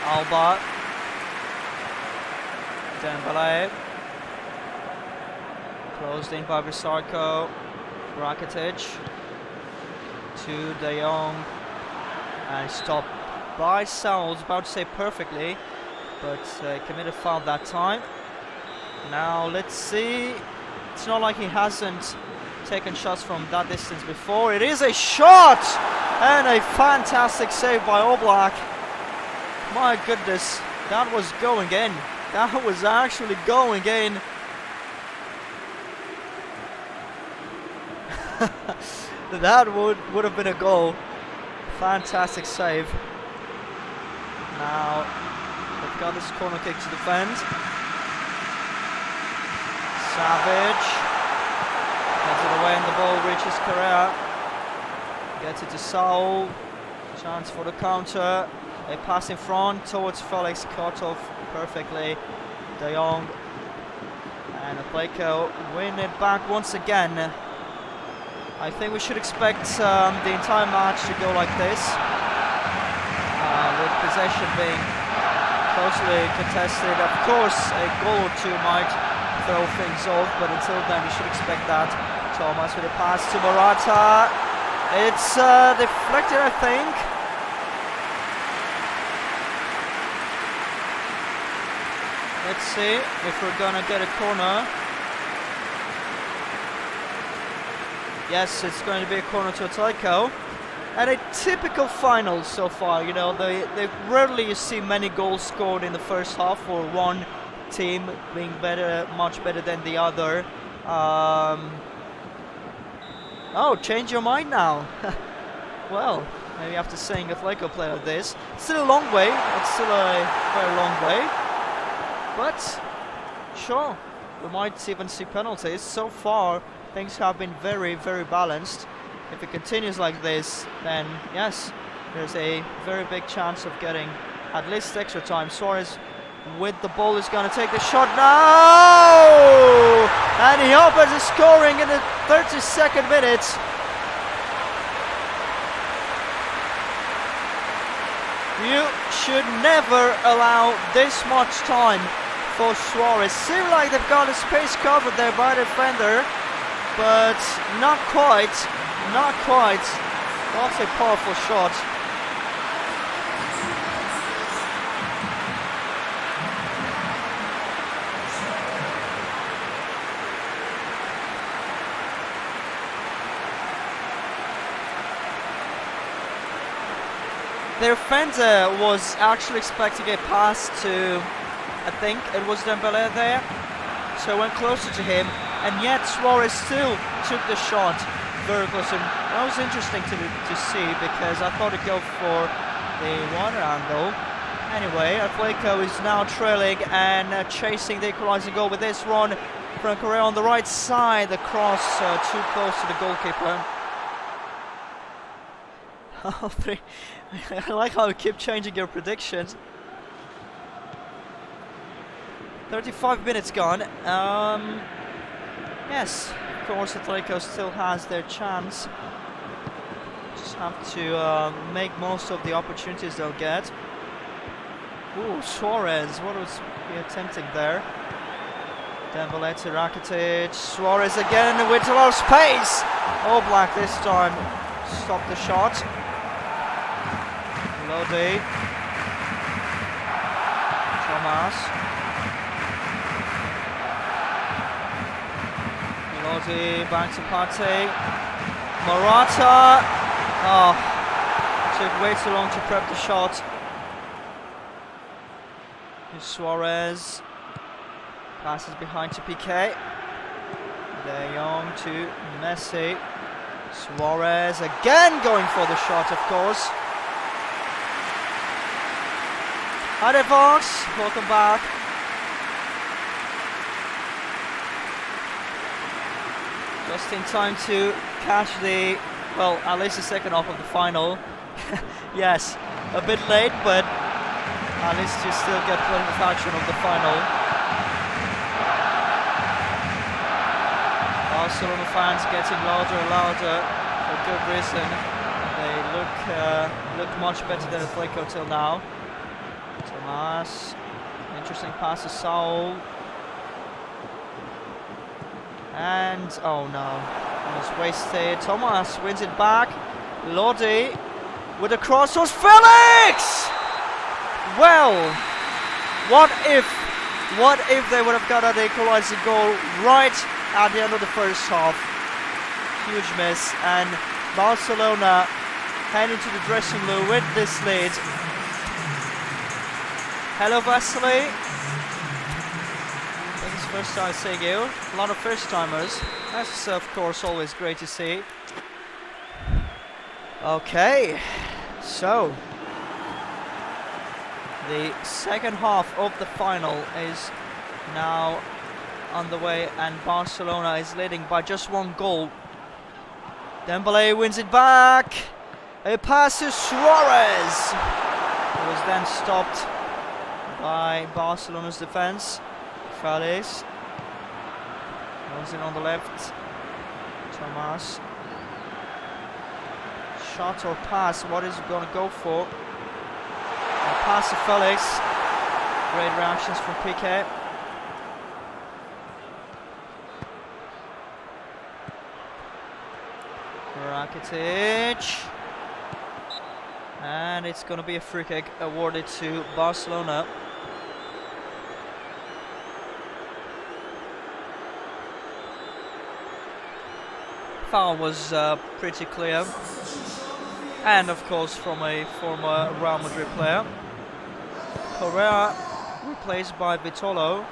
Alba. Dembele. Closed in by Visarko. Rakitic. To De Jong. And stopped by Saul. I was about to say perfectly, but committed foul that time. Now let's see. It's not like he hasn't taken shots from that distance before. It is a shot! And a fantastic save by Oblak. My goodness, that was going in. That was actually going in. That would have been a goal. Fantastic save. Now they've got this corner kick to defend. Savage gets it away and the ball reaches Correa. Gets it to Saul. Chance for the counter. A pass in front towards Felix, cut off perfectly. De Jong and Atleti win it back once again. I think we should expect the entire match to go like this, with possession being closely contested. Of course, a goal or two might throw things off, but until then we should expect that. Thomas with a pass to Morata. It's deflected, I think. Let's see if we're gonna get a corner. Yes, it's going to be a corner to Atleti. And a typical final so far. You know, they rarely you see many goals scored in the first half for one team being much better than the other. Oh, change your mind now. Well, maybe after saying Atleti play like this, it's still a long way. It's still a very long way. But sure, we might even see penalties. So far, things have been very, very balanced. If it continues like this, then yes, there's a very big chance of getting at least extra time. Suarez with the ball is going to take the shot now! And he opens the scoring in the 32nd minute. You should never allow this much time for Suarez. Seems like they've got a space covered there by the defender, but not quite. Not quite. That's a powerful shot. Their defender was actually expecting a pass to, I think it was Dembele there, so went closer to him, and yet Suarez still took the shot very close. And that was interesting to see, because I thought he'd go for the water angle. Anyway, Atleti is now trailing and chasing the equalising goal with this run from Correa on the right side. The cross too close to the goalkeeper. Oh, three. I like how you keep changing your predictions. 35 minutes gone. Yes, of course Atleti still has their chance. Just have to make most of the opportunities they'll get. Ooh, Suarez, what was he attempting there? Dembele to Rakitic. Suarez again with a lot of space. Oblak this time stopped the shot. Lodi. Thomas. Lodi back to Partey. Morata. Oh, took way too long to prep the shot. Here's Suarez. Passes behind to Piqué. De Jong to Messi. Suarez again going for the shot, of course. Hi there, folks. Welcome back. Just in time to catch the, well, at least the second half of the final. Yes, a bit late, but at least you still get plenty of action of the final. Barcelona fans getting louder and louder for good reason. They look much better than Atleti till now. Thomas, interesting pass to Saul. And, oh no, it was wasted. Thomas wins it back. Lodi with the cross was Felix! Well, what if they would have got an equalizing goal right at the end of the first half? Huge miss, and Barcelona heading to the dressing room with this lead. Hello, Vasily. This is first time seeing you. A lot of first timers. That's of course always great to see. Okay, so the second half of the final is now on the way, and Barcelona is leading by just 1 goal. Dembele wins it back. A pass to Suarez. It was then stopped by Barcelona's defense. Felix goes in on the left. Thomas. Shot or pass? What is he going to go for? A pass to Felix. Great reactions from Piqué. Rakitic. And it's going to be a free kick awarded to Barcelona. Foul was pretty clear, and of course from a former Real Madrid player. Correa replaced by Vitolo.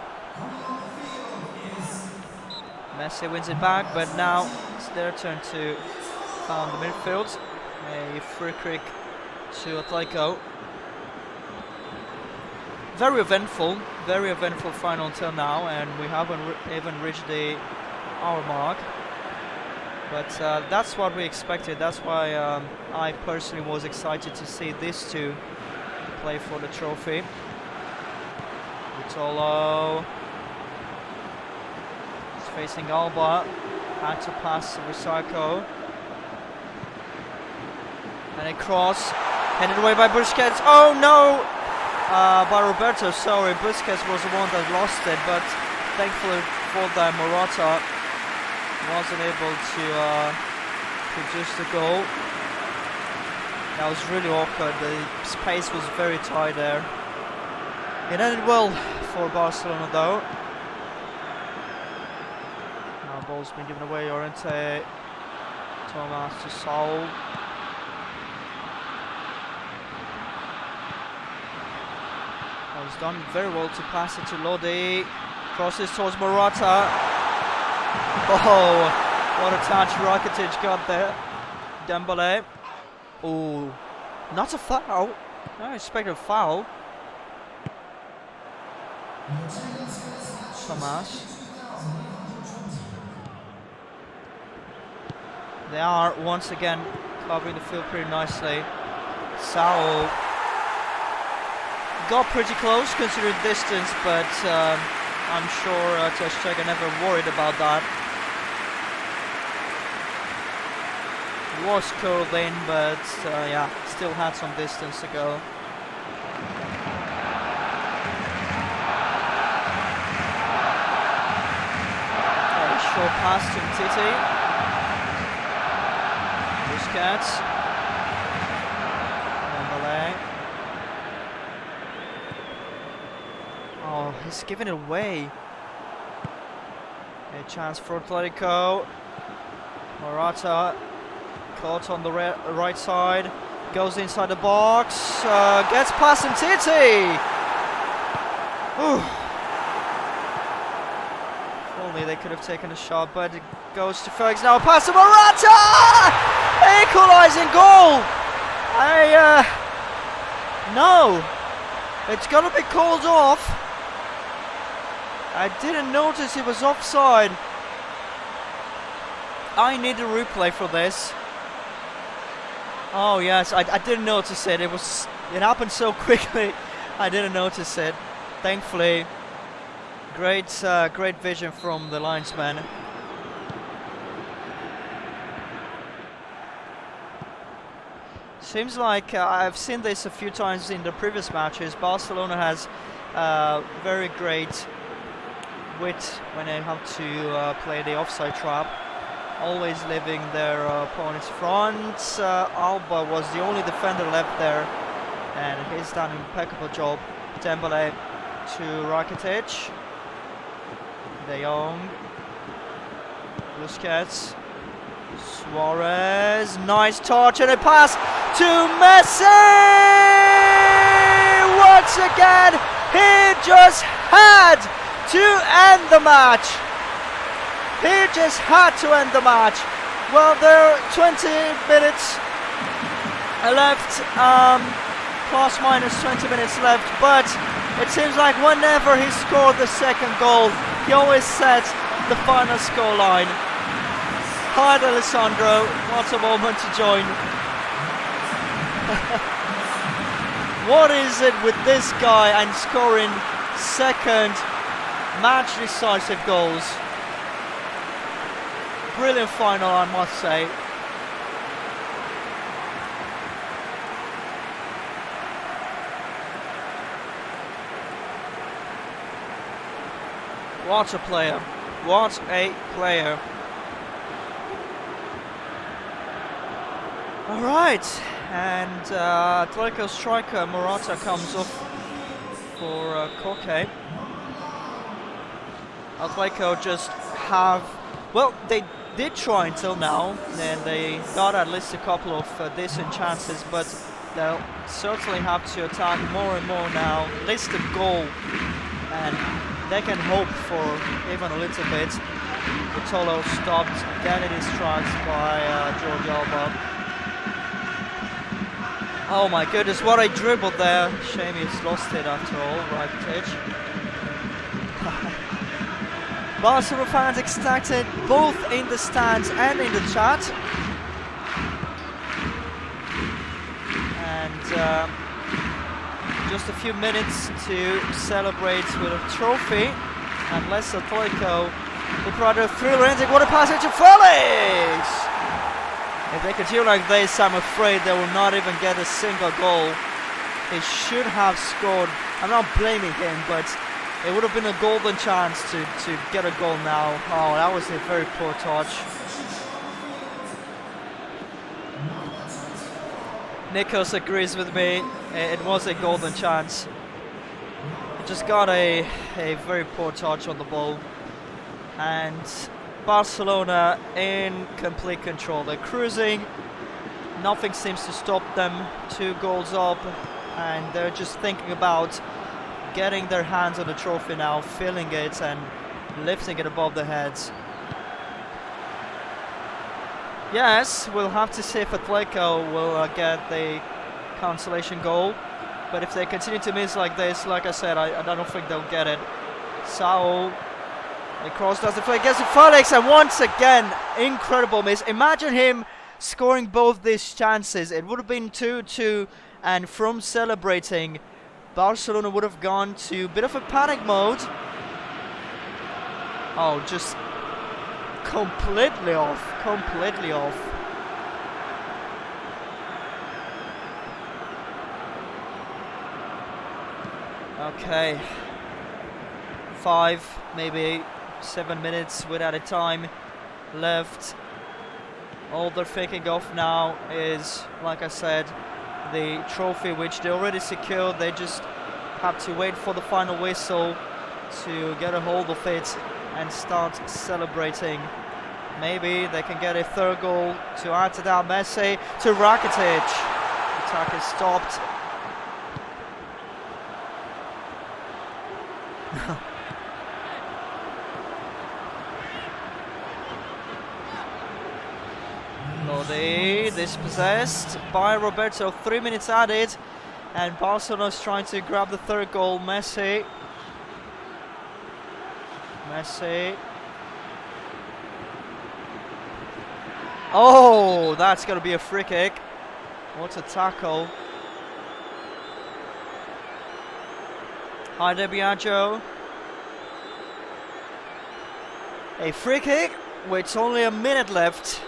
Messi wins it back, but now it's their turn to found the midfield. A free kick to Atletico. Very eventful final until now, and we haven't even reached the hour mark. But that's what we expected. That's why I personally was excited to see these two play for the trophy. Vitolo is facing Alba. Had to pass Risako. And a cross, headed away by Busquets. Oh no! By Roberto, sorry. Busquets was the one that lost it, but thankfully for them, Morata wasn't able to produce the goal. That was really awkward. The space was very tight there. It ended well for Barcelona though. Now ball's been given away. Llorente, Thomas to Saul. That was done very well to pass it to Lodi. Crosses towards Morata. Oh, what a touch Rakitic got there. Dembele. Oh, not a foul. I expected a foul. Thomas. They are once again covering the field pretty nicely. Saul got pretty close considering distance, but I'm sure Ter Stegen never worried about that. Was curled in, but yeah, still had some distance to go. A short pass to Titi. Busquets. Dembele. Oh, he's giving it away. A chance for Atletico. Morata. Caught on the right side, goes inside the box, gets past Titi. If only they could have taken a shot, but it goes to Felix now. Pass to Morata! Equalising goal! No, it's gonna be called off. I didn't notice it was offside. I need a replay for this. Oh yes, I didn't notice it. It happened so quickly. I didn't notice it. Thankfully, great vision from the linesman. Seems like I've seen this a few times in the previous matches. Barcelona has very great wit when they have to play the offside trap. always leaving their opponent's front. Alba was the only defender left there, and he's done an impeccable job. Dembele to Rakitic, De Jong, Busquets, Suarez, nice touch and a pass to Messi! Once again, he just had to end the match. He just had to end the match. Well, there are 20 minutes left, plus minus 20 minutes left, but it seems like whenever he scored the second goal, he always set the final scoreline. Hi, Alessandro, what a moment to join. What is it with this guy and scoring second match decisive goals? Brilliant final, I must say. What a player. What a player. Alright, and Atletico striker Morata comes off for Koke. Atletico just have, well, they did try until now, and they got at least a couple of decent chances, but they'll certainly have to attack more and more now, at least a goal, and they can hope for even a little bit. Vitolo stopped getting his tracks by Jordi Alba. Oh my goodness, what a dribble there. Shame he's lost it after all, Rakitic. Barcelona fans ecstatic both in the stands and in the chat. And just a few minutes to celebrate with a trophy. Unless Atletico will provide a thriller ending. What a pass into Felix! If they continue like this, I'm afraid they will not even get a single goal. They should have scored. I'm not blaming him, but it would have been a golden chance to get a goal now. Oh, that was a very poor touch. Nikos agrees with me. It was a golden chance. It just got a very poor touch on the ball. And Barcelona in complete control. They're cruising. Nothing seems to stop them. 2 goals up. And they're just thinking about getting their hands on the trophy now, filling it and lifting it above their heads. Yes, we'll have to see if Atletico will get the consolation goal. But if they continue to miss like this, like I said, I don't think they'll get it. Sao, the cross does the play, gets to Felix, and once again, incredible miss. Imagine him scoring both these chances. It would have been 2-2, and from celebrating, Barcelona would have gone to a bit of a panic mode. Oh, just completely off. Completely off. Okay. 5, maybe 7 minutes without a time left. All they're thinking of now is, like I said, the trophy which they already secured. They just have to wait for the final whistle to get a hold of it and start celebrating. Maybe they can get a third goal to add to that. Messi to Rakitic. Attack is stopped. Lodi, dispossessed by Roberto. 3 minutes added, and Barcelona's trying to grab the third goal. Messi. Oh, that's going to be a free kick. What a tackle. Hi there, Biagio. A free kick with only a minute left.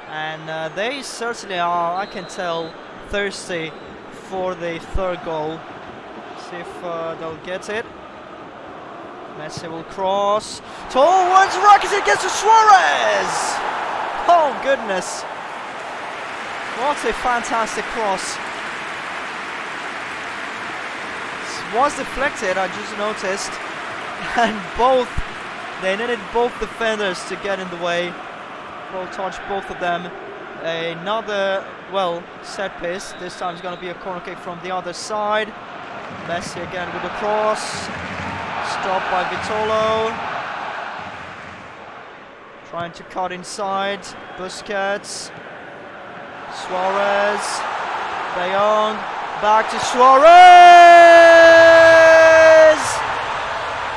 And they certainly are, I can tell, thirsty for the third goal. See if they'll get it. Messi will cross towards Rakitic, gets to Suarez! Oh goodness! What a fantastic cross. It was deflected, I just noticed. And they needed both defenders to get in the way. Ball touched both of them. Another, set piece. This time it's going to be a corner kick from the other side. Messi again with the cross. Stopped by Vitolo. Trying to cut inside. Busquets. Suarez. De Jong. Back to Suarez!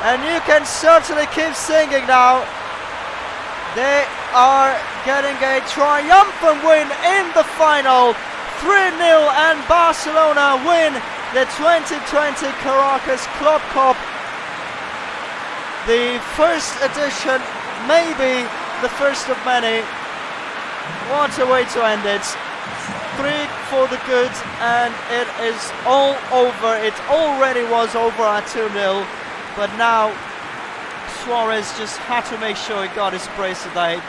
And you can certainly keep singing now. They are getting a triumphant win in the final. 3-0, and Barcelona win the 2020 Corocus Club Cup. The first edition, maybe the first of many. What a way to end it. 3 for the good, and it is all over. It already was over at 2-0, but now Suarez just had to make sure he got his brace today.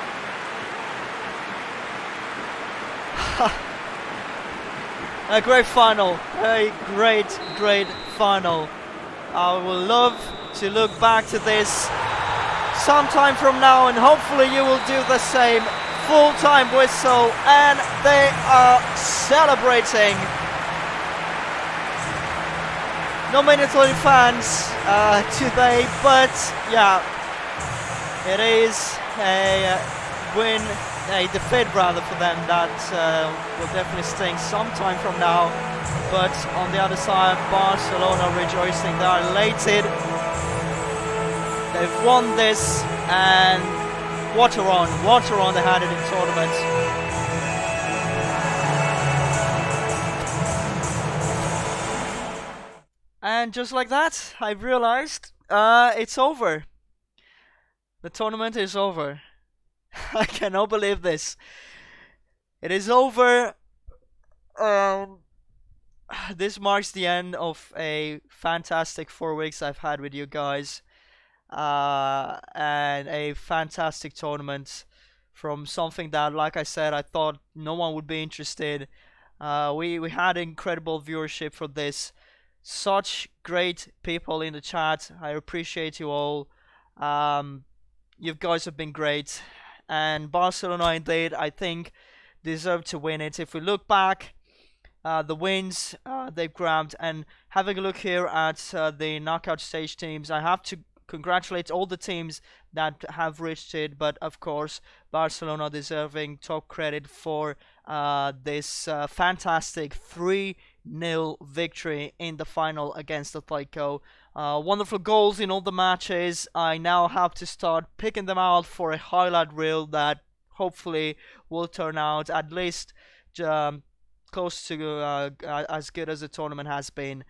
A great final, a great final. I will love to look back to this sometime from now, and hopefully you will do the same. Full-time whistle, and they are celebrating. No mandatory fans today, but yeah, it is a win, a defeat rather for them that will definitely sting sometime from now. But on the other side, Barcelona rejoicing, they are elated. They've won this, and what a run they had it in tournament. And just like that, I've realized it's over. The tournament is over. I cannot believe this. It is over. This marks the end of a fantastic 4 weeks I've had with you guys. And a fantastic tournament from something that, like I said, I thought no one would be interested. We had incredible viewership for this. Such great people in the chat. I appreciate you all. You guys have been great. And Barcelona, indeed, I think, deserve to win it. If we look back, the wins they've grabbed, and having a look here at the knockout stage teams, I have to congratulate all the teams that have reached it, but of course Barcelona deserving top credit for this fantastic 3-0 victory in the final against Atleti. Wonderful goals in all the matches. I now have to start picking them out for a highlight reel that hopefully will turn out at least close to as good as the tournament has been.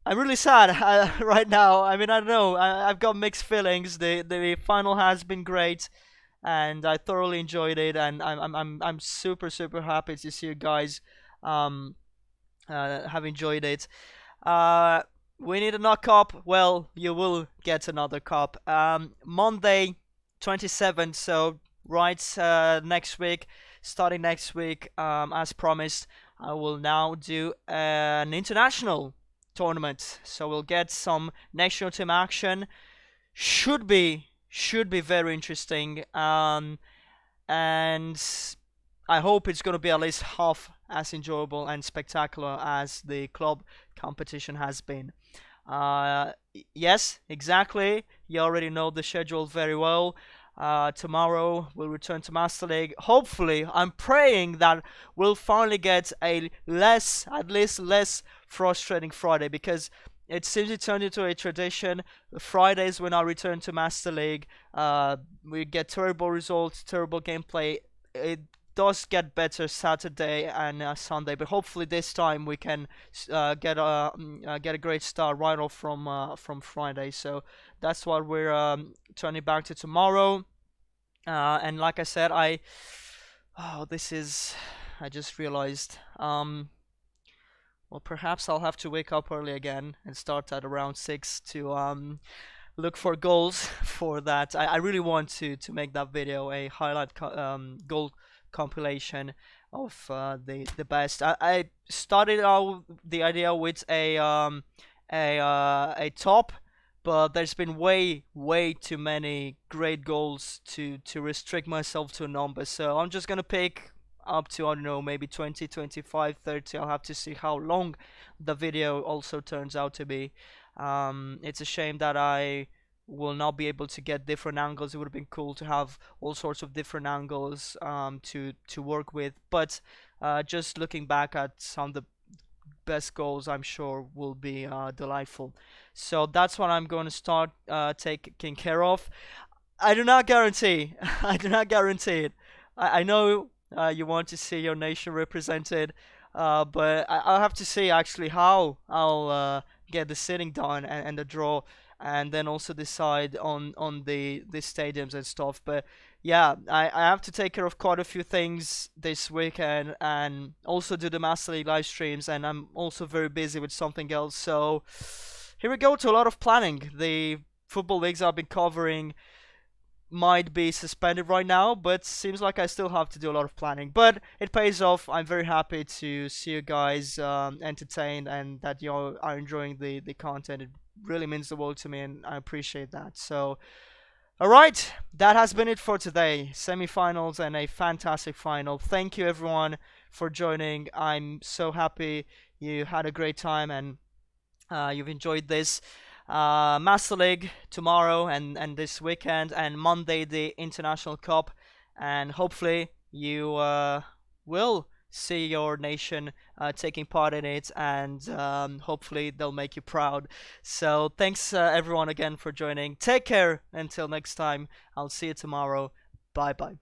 I'm really sad right now. I mean, I don't know. I've got mixed feelings. The final has been great, and I thoroughly enjoyed it. And I'm super happy to see you guys have enjoyed it. We need another cup. Well, you will get another cup. Monday, 27th. So next week, starting next week, as promised, I will now do an international tournament, so we'll get some national team action. Should be very interesting, and I hope it's going to be at least half as enjoyable and spectacular as the club competition has been. Yes, exactly, you already know the schedule very well. Tomorrow we'll return to Master League. Hopefully, I'm praying that we'll finally get a at least less frustrating Friday, because it seems it turned into a tradition. Fridays when I return to Master League, we get terrible results, terrible gameplay. It does get better Saturday and Sunday, but hopefully this time we can get a great start right off from Friday. So that's what we're turning back to tomorrow. And like I said, I just realized, well, perhaps I'll have to wake up early again and start at around 6 to look for goals for that. I really want to make that video a highlight goal compilation of the best. I started out the idea with a top, but there's been way too many great goals to restrict myself to a number. So I'm just gonna pick up to, I don't know, maybe 20, 25, 30. I'll have to see how long the video also turns out to be. It's a shame that I will not be able to get different angles. It would have been cool to have all sorts of different angles to work with. But just looking back at some of the best goals, I'm sure will be delightful. So that's what I'm going to start taking care of. I do not guarantee. I do not guarantee it. I know you want to see your nation represented, but I'll have to see actually how I'll get the sitting done and the draw, and then also decide on the stadiums and stuff. But yeah, I have to take care of quite a few things this weekend, and also do the Master League live streams, and I'm also very busy with something else. So here we go to a lot of planning. The football leagues I've been covering might be suspended right now, but seems like I still have to do a lot of planning. But it pays off. I'm very happy to see you guys entertained, and that you all are enjoying the content. It really means the world to me, and I appreciate that. So, all right, that has been it for today. Semi-finals and a fantastic final. Thank you everyone for joining. I'm so happy you had a great time, and you've enjoyed this. Master League tomorrow and this weekend, and Monday the International Cup, and hopefully you will see your nation taking part in it, and hopefully they'll make you proud. So thanks everyone again for joining. Take care until next time. I'll see you tomorrow. Bye bye.